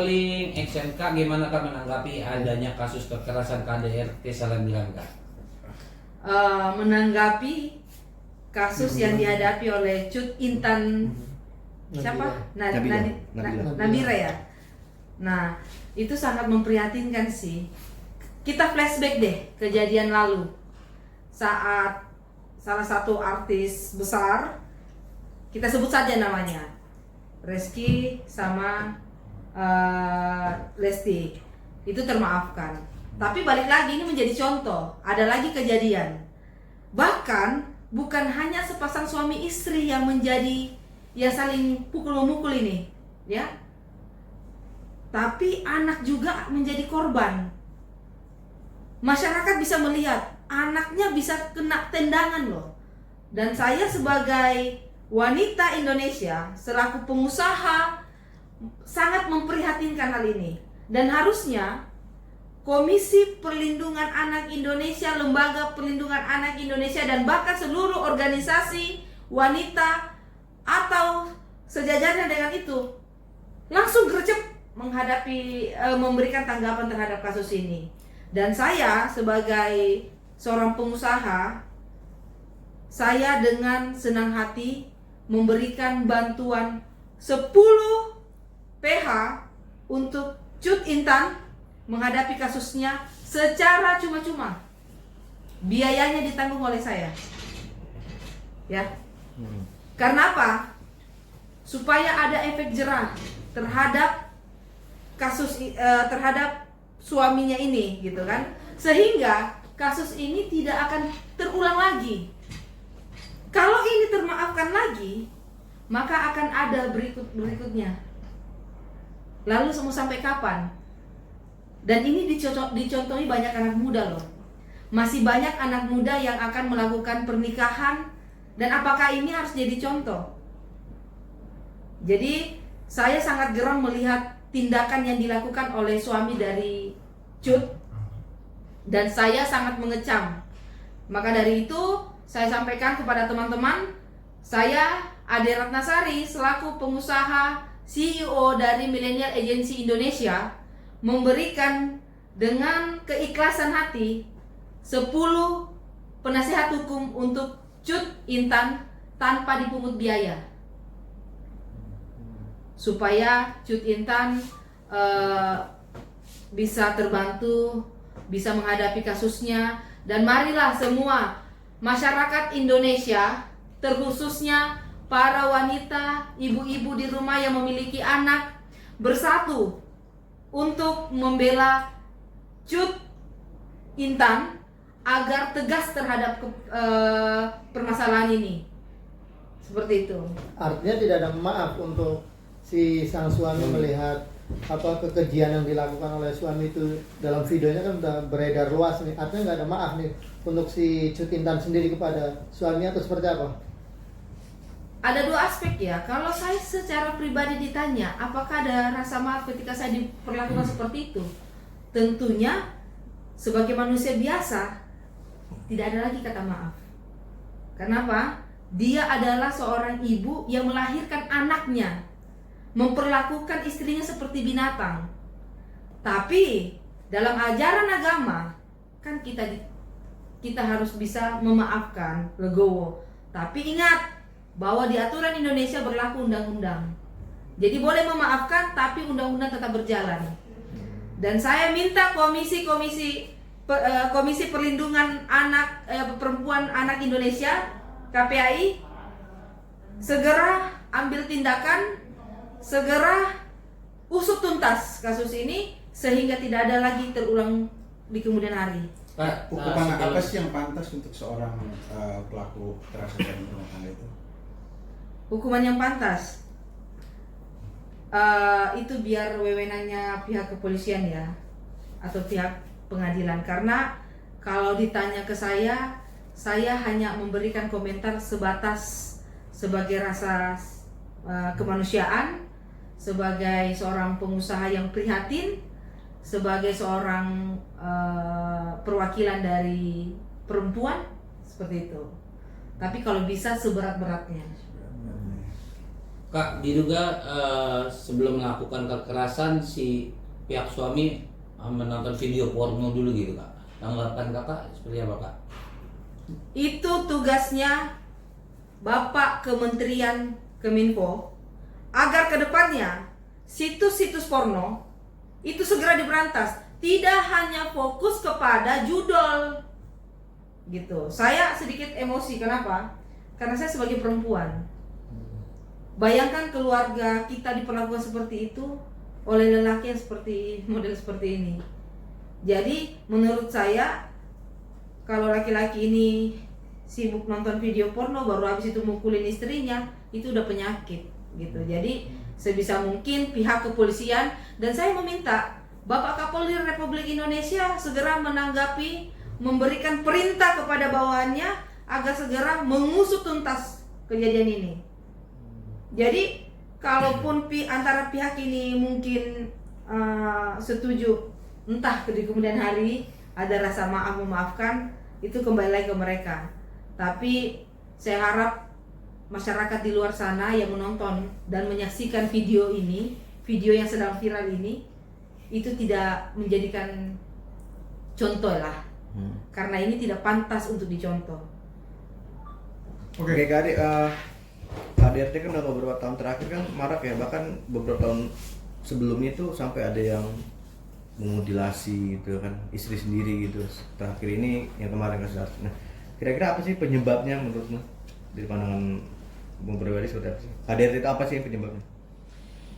Starling XMK gimana Kak menanggapi adanya kasus kekerasan KDRT Salambilan Kak? Menanggapi kasus yang dihadapi oleh Cut Intan siapa? Nabila ya. Nah, itu sangat memprihatinkan sih. Kita flashback deh kejadian lalu saat salah satu artis besar, kita sebut saja namanya, Reski sama Lesti, itu termaafkan. Tapi balik lagi ini menjadi contoh, ada lagi kejadian. Bahkan bukan hanya sepasang suami istri yang menjadi saling pukul-memukul ini, ya. Tapi anak juga menjadi korban. Masyarakat bisa melihat anaknya bisa kena tendangan loh. Dan saya sebagai wanita Indonesia, selaku pengusaha, sangat memprihatinkan hal ini. Dan harusnya Komisi Perlindungan Anak Indonesia, Lembaga Perlindungan Anak Indonesia, dan bahkan seluruh organisasi wanita atau sejajarnya dengan itu langsung gercep menghadapi, memberikan tanggapan terhadap kasus ini. Dan saya sebagai seorang pengusaha, saya dengan senang hati memberikan bantuan 10 PH untuk Cut Intan menghadapi kasusnya secara cuma-cuma. Biayanya ditanggung oleh saya. Ya. Karena apa? Supaya ada efek jerah terhadap kasus terhadap suaminya ini, gitu kan? Sehingga kasus ini tidak akan terulang lagi. Kalau ini termaafkan lagi, maka akan ada berikutnya. Lalu mau sampai kapan? Dan ini dicontohi banyak anak muda loh. Masih banyak anak muda yang akan melakukan pernikahan. Dan apakah ini harus jadi contoh? Jadi saya sangat geram melihat tindakan yang dilakukan oleh suami dari Cut. Dan saya sangat mengecam. Maka dari itu saya sampaikan kepada teman-teman, saya Ade Ratnasari selaku pengusaha CEO dari Millennial Agency Indonesia memberikan dengan keikhlasan hati 10 penasihat hukum untuk Cut Intan tanpa dipungut biaya, supaya Cut Intan bisa terbantu, bisa menghadapi kasusnya. Dan marilah semua masyarakat Indonesia, terkhususnya para wanita, ibu-ibu di rumah yang memiliki anak, bersatu untuk membela Cut Intan agar tegas terhadap permasalahan ini. Seperti itu. Artinya tidak ada maaf untuk si sang suami melihat kekejian yang dilakukan oleh suami itu. Dalam videonya kan udah beredar luas nih. Artinya nggak ada maaf nih untuk si Cut Intan sendiri kepada suaminya, atau seperti apa? Ada dua aspek ya. Kalau saya secara pribadi ditanya, apakah ada rasa maaf ketika saya diperlakukan seperti itu? Tentunya sebagai manusia biasa tidak ada lagi kata maaf. Kenapa? Dia adalah seorang ibu yang melahirkan anaknya, memperlakukan istrinya seperti binatang. Tapi dalam ajaran agama kan kita harus bisa memaafkan, legowo. Tapi ingat bahwa di aturan Indonesia berlaku undang-undang. Jadi boleh memaafkan, tapi undang-undang tetap berjalan. Dan saya minta Komisi Perlindungan Anak Perempuan Anak Indonesia, KPAI, segera ambil tindakan, segera usut tuntas kasus ini sehingga tidak ada lagi terulang di kemudian hari. Pak, hukuman apa sih yang pantas untuk seorang pelaku kekerasan dalam rumah tangga itu? Hukuman yang pantas itu biar wewenangnya pihak kepolisian ya, atau pihak pengadilan. Karena kalau ditanya ke saya hanya memberikan komentar sebatas sebagai rasa kemanusiaan, sebagai seorang pengusaha yang prihatin, sebagai seorang perwakilan dari perempuan, seperti itu. Tapi kalau bisa seberat-beratnya. Kak, diduga sebelum melakukan kekerasan si pihak suami menonton video porno dulu gitu Kak. Tanggapan Kakak seperti apa Kak? Itu tugasnya Bapak Kementerian Kominfo agar kedepannya situs-situs porno itu segera diberantas. Tidak hanya fokus kepada judul gitu. Saya sedikit emosi, kenapa? Karena saya sebagai perempuan. Bayangkan keluarga kita diperlakukan seperti itu oleh lelaki yang seperti model seperti ini. Jadi menurut saya kalau laki-laki ini sibuk nonton video porno baru habis itu mukulin istrinya, itu udah penyakit gitu. Jadi sebisa mungkin pihak kepolisian, dan saya meminta Bapak Kapolri Republik Indonesia segera menanggapi, memberikan perintah kepada bawahannya agar segera mengusut tuntas kejadian ini. Jadi kalaupun antara pihak ini mungkin setuju, entah di kemudian hari ada rasa maaf memaafkan, itu kembali lagi ke mereka. Tapi saya harap masyarakat di luar sana yang menonton dan menyaksikan video ini, video yang sedang viral ini, itu tidak menjadikan contoh lah, karena ini tidak pantas untuk dicontoh. Oke, Kak Ade, KDRT kan udah beberapa tahun terakhir kan marak ya, bahkan beberapa tahun sebelumnya itu sampai ada yang memutilasi gitu kan istri sendiri gitu. Terakhir ini yang kemarin kasus Arsi. Nah, kira-kira apa sih penyebabnya menurutmu dari pandangan Bung pribadi seperti apa sih? KDRT itu apa sih penyebabnya?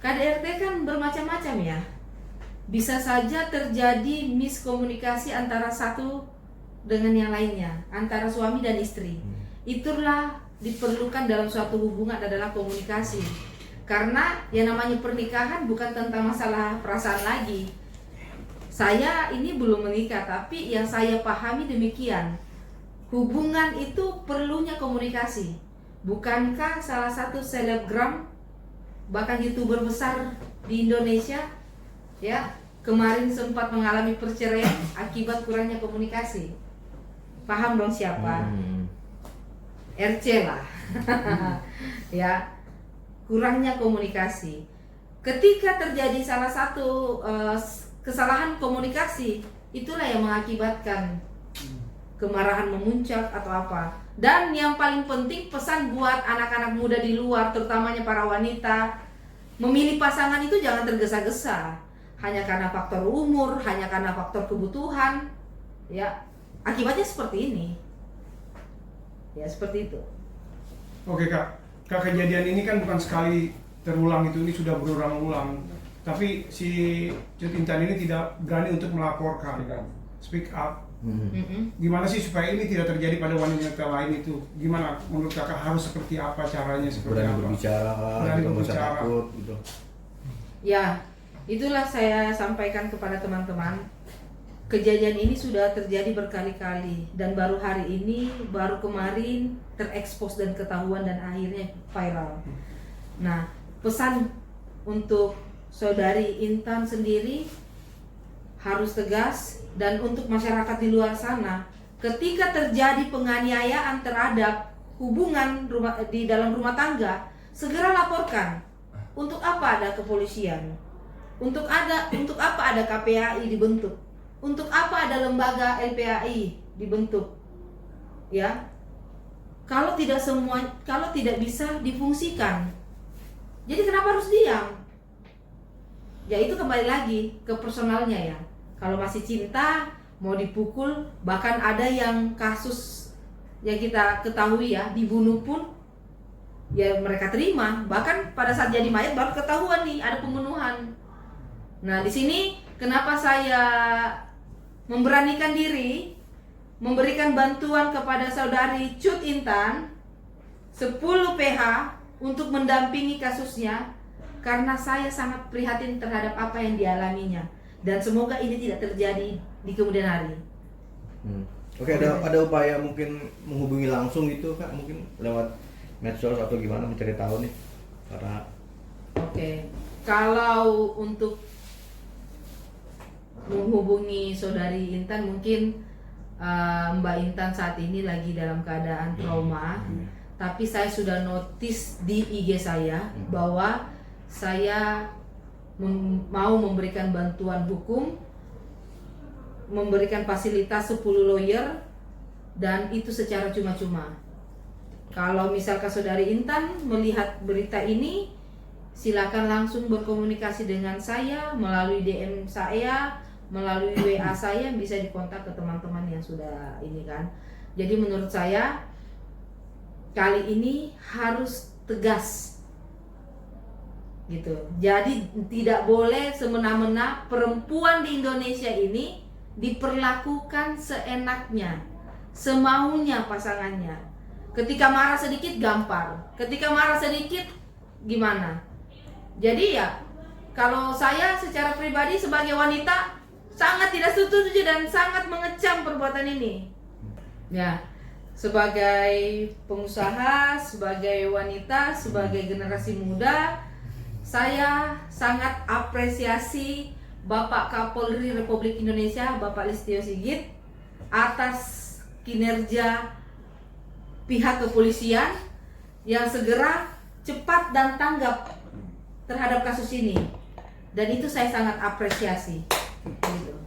KDRT kan bermacam-macam ya. Bisa saja terjadi miskomunikasi antara satu dengan yang lainnya, antara suami dan istri. Itulah diperlukan dalam suatu hubungan adalah komunikasi. Karena yang namanya pernikahan bukan tentang masalah perasaan lagi. Saya ini belum menikah, tapi yang saya pahami demikian. Hubungan itu perlunya komunikasi. Bukankah salah satu selebgram, bahkan YouTuber besar di Indonesia, ya, kemarin sempat mengalami perceraian akibat kurangnya komunikasi. Paham dong siapa? RC lah. Ya, kurangnya komunikasi. Ketika terjadi salah satu kesalahan komunikasi, itulah yang mengakibatkan kemarahan memuncak atau apa. Dan yang paling penting, pesan buat anak-anak muda di luar, terutamanya para wanita, memilih pasangan itu jangan tergesa-gesa hanya karena faktor umur, hanya karena faktor kebutuhan, ya, akibatnya seperti ini. Ya, seperti itu. Oke Kak, kejadian ini kan bukan sekali terulang, ini sudah berulang-ulang. Tapi si Cut Intan ini tidak berani untuk melaporkan, speak up. Gimana sih supaya ini tidak terjadi pada wanita lain itu? Gimana menurut Kakak harus seperti apa caranya? Seperti Berani apa? berbicara, Berani nggak usah berbicara. takut gitu. Ya, itulah saya sampaikan kepada teman-teman. Kejadian ini sudah terjadi berkali-kali dan baru hari ini, baru kemarin terekspos dan ketahuan dan akhirnya viral. Nah, pesan untuk saudari Intan sendiri harus tegas, dan untuk masyarakat di luar sana, ketika terjadi penganiayaan terhadap hubungan di dalam rumah tangga, segera laporkan. Untuk apa ada kepolisian? Untuk apa ada KPAI dibentuk? Untuk apa ada lembaga LPAI dibentuk? Ya. Kalau tidak bisa difungsikan. Jadi kenapa harus diam? Ya itu kembali lagi ke personalnya ya. Kalau masih cinta, mau dipukul, bahkan ada yang kasus yang kita ketahui ya, dibunuh pun ya mereka terima. Bahkan pada saat jadi mayat baru ketahuan nih ada pembunuhan. Nah, di sini kenapa saya memberanikan diri memberikan bantuan kepada saudari Cut Intan 10 PH untuk mendampingi kasusnya, karena saya sangat prihatin terhadap apa yang dialaminya, dan semoga ini tidak terjadi di kemudian hari. Oke, ada upaya mungkin menghubungi langsung gitu Kak, mungkin lewat medsos atau gimana mencari tahu nih karena. Oke, kalau untuk menghubungi saudari Intan, mungkin Mbak Intan saat ini lagi dalam keadaan trauma. tapi saya sudah notice di IG saya bahwa saya mau memberikan bantuan hukum, memberikan fasilitas 10 lawyer, dan itu secara cuma-cuma. Kalau misalkan Saudari Intan melihat berita ini, silakan langsung berkomunikasi dengan saya melalui DM saya, melalui WA saya, bisa dikontak ke teman-teman yang sudah ini kan. Jadi menurut saya kali ini harus tegas gitu. Jadi tidak boleh semena-mena perempuan di Indonesia ini diperlakukan seenaknya, semaunya pasangannya. Ketika marah sedikit gampar, ketika marah sedikit gimana? Jadi ya, kalau saya secara pribadi sebagai wanita sangat tidak setuju dan sangat mengecam perbuatan ini. Ya, sebagai pengusaha, sebagai wanita, sebagai generasi muda, saya sangat apresiasi Bapak Kapolri Republik Indonesia, Bapak Listio Sigit, atas kinerja pihak kepolisian yang segera, cepat dan tanggap terhadap kasus ini. Dan itu saya sangat apresiasi. Gitu.